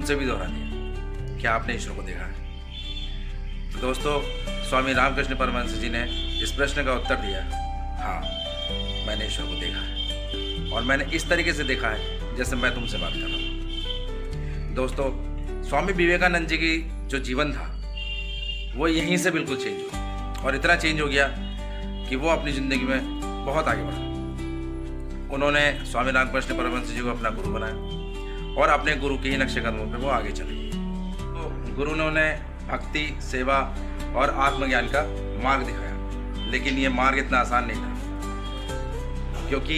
उनसे भी दोहरा दिया, क्या आपने ईश्वर को देखा है? तो दोस्तों, स्वामी रामकृष्ण परमहंस जी ने इस प्रश्न का उत्तर दिया, हाँ, मैंने ईश्वर को देखा है, और मैंने इस तरीके से देखा है जैसे मैं तुमसे बात कर रहा हूँ। दोस्तों, स्वामी विवेकानंद जी की जो जीवन था वो यहीं से बिल्कुल चेंज हुआ, और इतना चेंज हो गया कि वो अपनी ज़िंदगी में बहुत आगे बढ़ा। उन्होंने स्वामी रामकृष्ण परमहंस जी को अपना गुरु बनाया और अपने गुरु के ही नक्शे कदमों पे वो आगे चले गए। तो गुरु ने उन्हें भक्ति, सेवा और आत्मज्ञान का मार्ग दिखाया, लेकिन ये मार्ग इतना आसान नहीं था, क्योंकि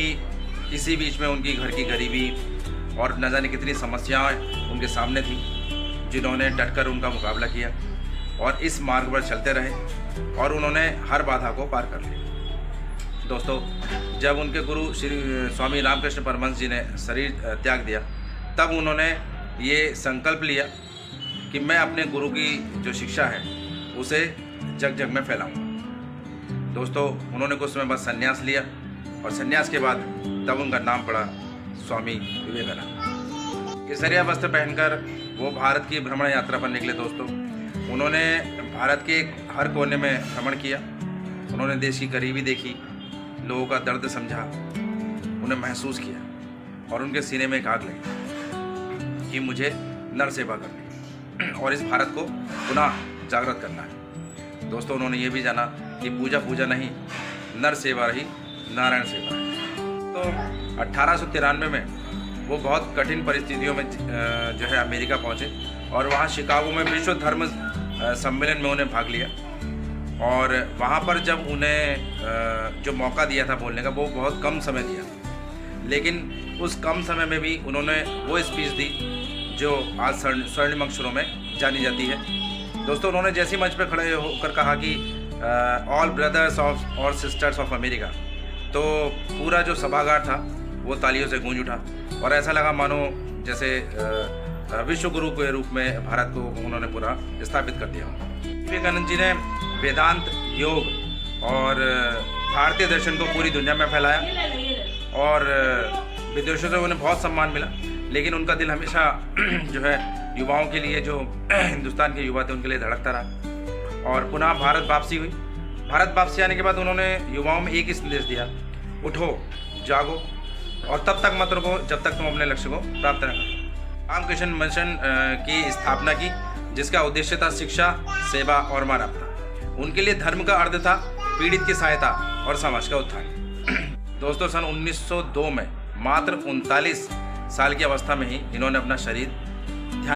इसी बीच में उनकी घर की गरीबी और न जाने कितनी समस्याएं उनके सामने थी, जिन्होंने डटकर उनका मुकाबला किया और इस मार्ग पर चलते रहे और उन्होंने हर बाधा को पार कर लिया। दोस्तों, जब उनके गुरु श्री स्वामी रामकृष्ण परमहंस जी ने शरीर त्याग दिया, तब उन्होंने ये संकल्प लिया कि मैं अपने गुरु की जो शिक्षा है उसे जग जग में फैलाऊंगा। दोस्तों, उन्होंने कुछ समय बाद संन्यास लिया, और संन्यास के बाद तब उनका नाम पड़ा स्वामी विवेकानंद। केसरिया वस्त्र पहनकर वो भारत की भ्रमण यात्रा पर निकले। दोस्तों, उन्होंने भारत के हर कोने में भ्रमण किया। उन्होंने देश की गरीबी देखी, लोगों का दर्द समझा, उन्हें महसूस किया, और उनके सीने में एक आग लगी कि मुझे नर सेवा करनी और इस भारत को पुनः जागृत करना है। दोस्तों, उन्होंने ये भी जाना कि पूजा पूजा नहीं, नर सेवा रही नारायण सेवा है। तो 1893 में वो बहुत कठिन परिस्थितियों में जो है अमेरिका पहुँचे, और वहाँ शिकागो में विश्व धर्म सम्मेलन में उन्हें भाग लिया। और वहाँ पर जब उन्हें जो मौका दिया था बोलने का, वो बहुत कम समय दिया, लेकिन उस कम समय में भी उन्होंने वो स्पीच दी जो आज स्वर्णिम अक्षरों में जानी जाती है। दोस्तों, उन्होंने जैसे मंच पर खड़े होकर कहा कि ऑल ब्रदर्स ऑफ और सिस्टर्स ऑफ अमेरिका, तो पूरा जो सभागार था वो तालियों से गूंज उठा, और ऐसा लगा मानो जैसे विश्व गुरु के रूप में भारत को उन्होंने पूरा स्थापित कर दिया। विवेकानंद जी ने वेदांत, योग और भारतीय दर्शन को पूरी दुनिया में फैलाया, और विदेशों से उन्हें बहुत सम्मान मिला, लेकिन उनका दिल हमेशा जो है युवाओं के लिए, जो हिंदुस्तान के युवा थे उनके लिए धड़कता रहा। और पुनः भारत वापसी हुई। भारत वापसी आने के बाद उन्होंने युवाओं में एक ही संदेश दिया, उठो, जागो, और तब तक मत रुको जब तक तुम अपने लक्ष्य को प्राप्त न करो। रामकृष्ण मिशन की स्थापना की, जिसका उद्देश्य था शिक्षा, सेवा और मानवता। उनके लिए धर्म का अर्थ था पीड़ित की सहायता और समाज का उत्थान। दोस्तों, सन 1902 में मात्र 39 साल की अवस्था में ही इन्होंने अपना शरीर